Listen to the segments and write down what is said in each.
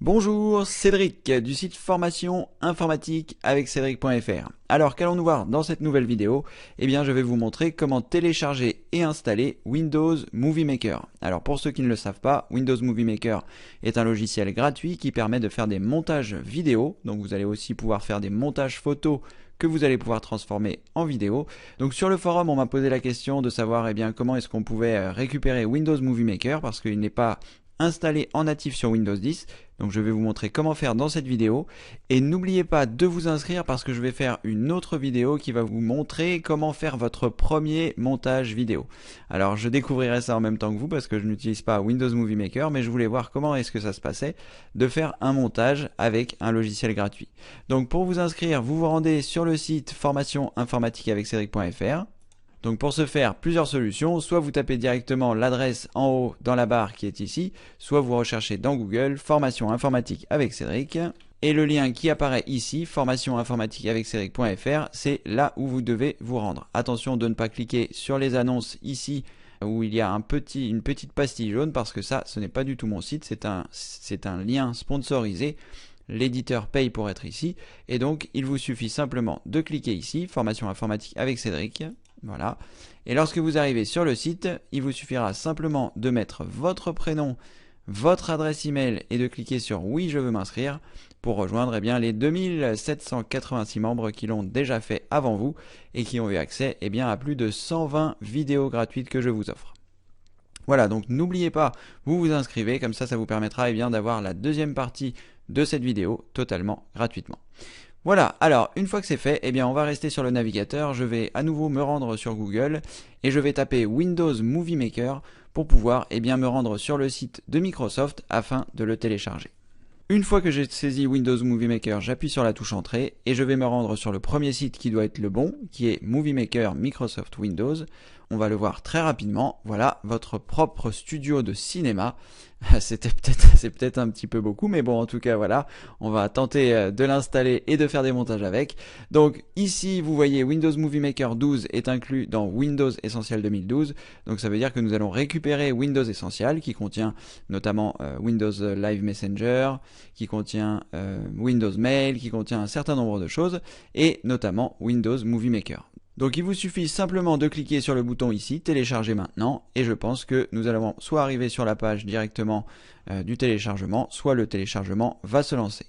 Bonjour, Cédric du site formation informatique avec Cédric.fr. Alors qu'allons-nous voir dans cette nouvelle vidéo? Eh bien je vais vous montrer comment télécharger et installer Windows Movie Maker. Alors pour ceux qui ne le savent pas, Windows Movie Maker est un logiciel gratuit qui permet de faire des montages vidéo. Donc vous allez aussi pouvoir faire des montages photos que vous allez pouvoir transformer en vidéo. Donc sur le forum on m'a posé la question de savoir comment est-ce qu'on pouvait récupérer Windows Movie Maker parce qu'il n'est pas installé en natif sur Windows 10. Donc je vais vous montrer comment faire dans cette vidéo. Et n'oubliez pas de vous inscrire parce que je vais faire une autre vidéo qui va vous montrer comment faire votre premier montage vidéo. Alors je découvrirai ça en même temps que vous parce que je n'utilise pas Windows Movie Maker, mais je voulais voir comment est-ce que ça se passait de faire un montage avec un logiciel gratuit. Donc pour vous inscrire, vous vous rendez sur le site formation informatique avec Cédric.fr. Donc pour ce faire, plusieurs solutions, soit vous tapez directement l'adresse en haut dans la barre qui est ici, soit vous recherchez dans Google formation informatique avec Cédric. Et le lien qui apparaît ici, formation informatique avec Cédric.fr, c'est là où vous devez vous rendre. Attention de ne pas cliquer sur les annonces ici où il y a une petite pastille jaune parce que ça, ce n'est pas du tout mon site, c'est un lien sponsorisé. L'éditeur paye pour être ici et donc il vous suffit simplement de cliquer ici, formation informatique avec Cédric. Voilà. Et lorsque vous arrivez sur le site, il vous suffira simplement de mettre votre prénom, votre adresse email et de cliquer sur oui, je veux m'inscrire pour rejoindre les 2786 membres qui l'ont déjà fait avant vous et qui ont eu accès à plus de 120 vidéos gratuites que je vous offre. Voilà, donc n'oubliez pas, vous vous inscrivez, comme ça vous permettra d'avoir la deuxième partie de cette vidéo totalement gratuitement. Voilà, alors une fois que c'est fait, on va rester sur le navigateur, je vais à nouveau me rendre sur Google et je vais taper Windows Movie Maker pour pouvoir me rendre sur le site de Microsoft afin de le télécharger. Une fois que j'ai saisi Windows Movie Maker, j'appuie sur la touche Entrée et je vais me rendre sur le premier site qui doit être le bon, qui est Movie Maker Microsoft Windows. On va le voir très rapidement. Voilà, votre propre studio de cinéma. C'est peut-être un petit peu beaucoup, mais bon, en tout cas, voilà, on va tenter de l'installer et de faire des montages avec. Donc ici, vous voyez, Windows Movie Maker 12 est inclus dans Windows Essential 2012. Donc ça veut dire que nous allons récupérer Windows Essential qui contient notamment Windows Live Messenger, qui contient Windows Mail, qui contient un certain nombre de choses, et notamment Windows Movie Maker. Donc il vous suffit simplement de cliquer sur le bouton ici, télécharger maintenant, et je pense que nous allons soit arriver sur la page directement du téléchargement, soit le téléchargement va se lancer.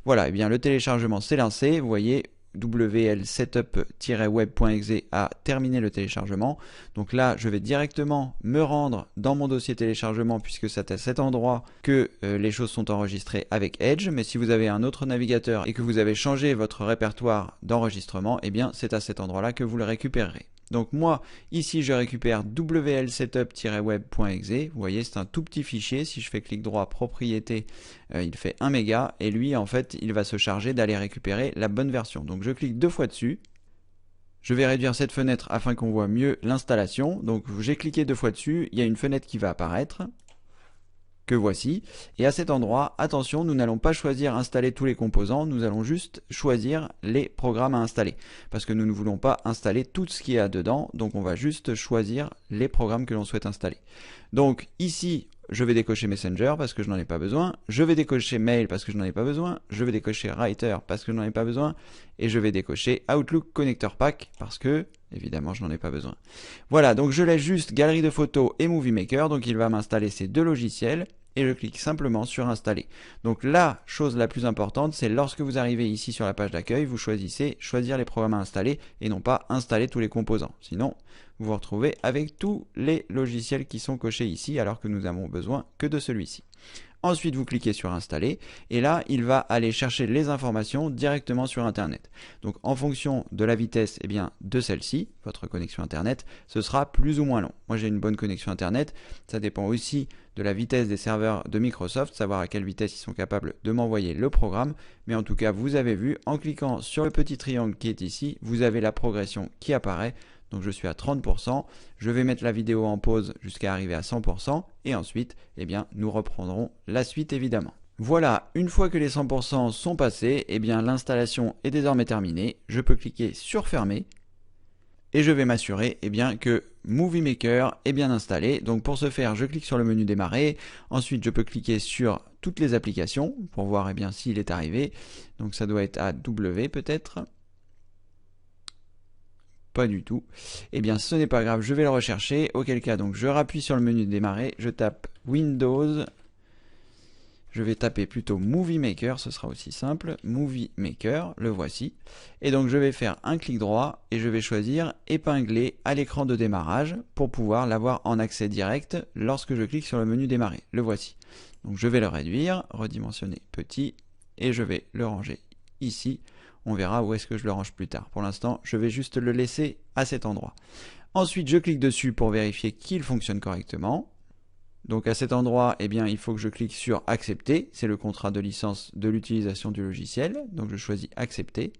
Voilà, le téléchargement s'est lancé, vous voyez, wlsetup-web.exe a terminé le téléchargement. Donc là, je vais directement me rendre dans mon dossier téléchargement puisque c'est à cet endroit que les choses sont enregistrées avec Edge. Mais si vous avez un autre navigateur et que vous avez changé votre répertoire d'enregistrement, c'est à cet endroit-là que vous le récupérerez. Donc moi, ici, je récupère wlsetup-web.exe. Vous voyez, c'est un tout petit fichier. Si je fais clic droit, propriété, il fait 1 méga. Et lui, en fait, il va se charger d'aller récupérer la bonne version. Donc je clique 2 fois dessus. Je vais réduire cette fenêtre afin qu'on voit mieux l'installation. Donc j'ai cliqué 2 fois dessus. Il y a une fenêtre qui va apparaître, que voici. Et à cet endroit, attention, nous n'allons pas choisir installer tous les composants, nous allons juste choisir les programmes à installer. Parce que nous ne voulons pas installer tout ce qui est dedans, donc on va juste choisir les programmes que l'on souhaite installer. Donc ici, je vais décocher Messenger parce que je n'en ai pas besoin, je vais décocher Mail parce que je n'en ai pas besoin, je vais décocher Writer parce que je n'en ai pas besoin, et je vais décocher Outlook Connector Pack parce que, évidemment, je n'en ai pas besoin. Voilà, donc je laisse juste Galerie de photos et Movie Maker, donc il va m'installer ces deux logiciels, et je clique simplement sur Installer. Donc la chose la plus importante, c'est lorsque vous arrivez ici sur la page d'accueil, vous choisissez choisir les programmes à installer et non pas installer tous les composants. Sinon, vous vous retrouvez avec tous les logiciels qui sont cochés ici alors que nous n'avons besoin que de celui-ci. Ensuite, vous cliquez sur Installer et là, il va aller chercher les informations directement sur Internet. Donc, en fonction de la vitesse de celle-ci, votre connexion Internet, ce sera plus ou moins long. Moi, j'ai une bonne connexion Internet. Ça dépend aussi de la vitesse des serveurs de Microsoft, savoir à quelle vitesse ils sont capables de m'envoyer le programme. Mais en tout cas, vous avez vu, en cliquant sur le petit triangle qui est ici, vous avez la progression qui apparaît. Donc je suis à 30%, je vais mettre la vidéo en pause jusqu'à arriver à 100% et ensuite, nous reprendrons la suite évidemment. Voilà, une fois que les 100% sont passés, l'installation est désormais terminée. Je peux cliquer sur fermer et je vais m'assurer que Movie Maker est bien installé. Donc pour ce faire, je clique sur le menu démarrer. Ensuite, je peux cliquer sur toutes les applications pour voir s'il est arrivé. Donc ça doit être à W peut-être. Pas du tout. Ce n'est pas grave, je vais le rechercher. Auquel cas, donc je rappuie sur le menu démarrer, je tape Windows. Je vais taper plutôt Movie Maker, ce sera aussi simple. Movie Maker, le voici. Et donc je vais faire un clic droit et je vais choisir épingler à l'écran de démarrage pour pouvoir l'avoir en accès direct lorsque je clique sur le menu démarrer. Le voici. Donc je vais le réduire, redimensionner petit et je vais le ranger ici. On verra où est-ce que je le range plus tard. Pour l'instant, je vais juste le laisser à cet endroit. Ensuite, je clique dessus pour vérifier qu'il fonctionne correctement. Donc à cet endroit, il faut que je clique sur accepter. C'est le contrat de licence de l'utilisation du logiciel. Donc je choisis accepter.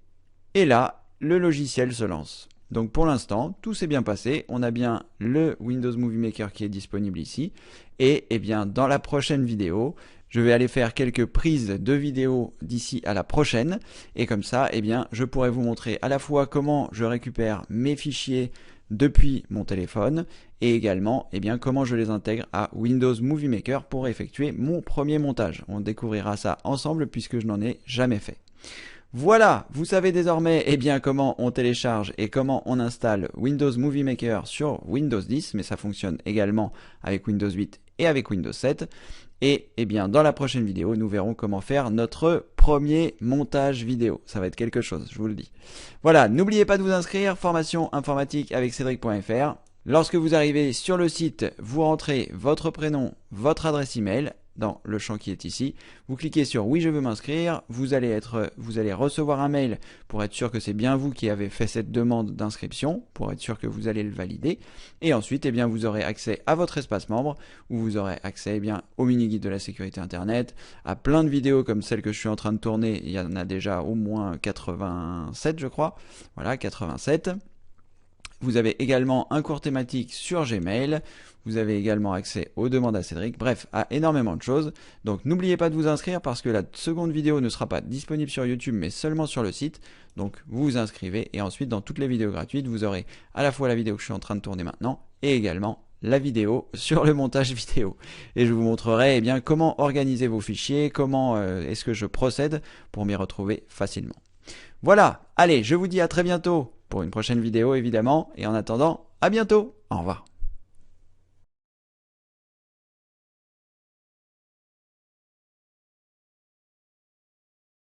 Et là, le logiciel se lance. Donc pour l'instant, tout s'est bien passé. On a bien le Windows Movie Maker qui est disponible ici. Et dans la prochaine vidéo, je vais aller faire quelques prises de vidéos d'ici à la prochaine. Et comme ça, je pourrai vous montrer à la fois comment je récupère mes fichiers depuis mon téléphone et également comment je les intègre à Windows Movie Maker pour effectuer mon premier montage. On découvrira ça ensemble puisque je n'en ai jamais fait. Voilà, vous savez désormais comment on télécharge et comment on installe Windows Movie Maker sur Windows 10, mais ça fonctionne également avec Windows 8 et avec Windows 7. Et dans la prochaine vidéo, nous verrons comment faire notre premier montage vidéo. Ça va être quelque chose, je vous le dis. Voilà, n'oubliez pas de vous inscrire, formation informatique avec Cédric.fr. Lorsque vous arrivez sur le site, vous rentrez votre prénom, votre adresse email dans le champ qui est ici. Vous cliquez sur oui, je veux m'inscrire. Vous allez recevoir un mail pour être sûr que c'est bien vous qui avez fait cette demande d'inscription, pour être sûr que vous allez le valider. Et ensuite, vous aurez accès à votre espace membre, où vous aurez accès au mini-guide de la sécurité Internet, à plein de vidéos comme celle que je suis en train de tourner. Il y en a déjà au moins 87, je crois. Voilà, 87. Vous avez également un cours thématique sur Gmail. Vous avez également accès aux demandes à Cédric. Bref, à énormément de choses. Donc n'oubliez pas de vous inscrire parce que la seconde vidéo ne sera pas disponible sur YouTube mais seulement sur le site. Donc vous vous inscrivez et ensuite dans toutes les vidéos gratuites, vous aurez à la fois la vidéo que je suis en train de tourner maintenant et également la vidéo sur le montage vidéo. Et je vous montrerai comment organiser vos fichiers, comment est-ce que je procède pour m'y retrouver facilement. Voilà, allez, je vous dis à très bientôt pour une prochaine vidéo évidemment, et en attendant, à bientôt, au revoir.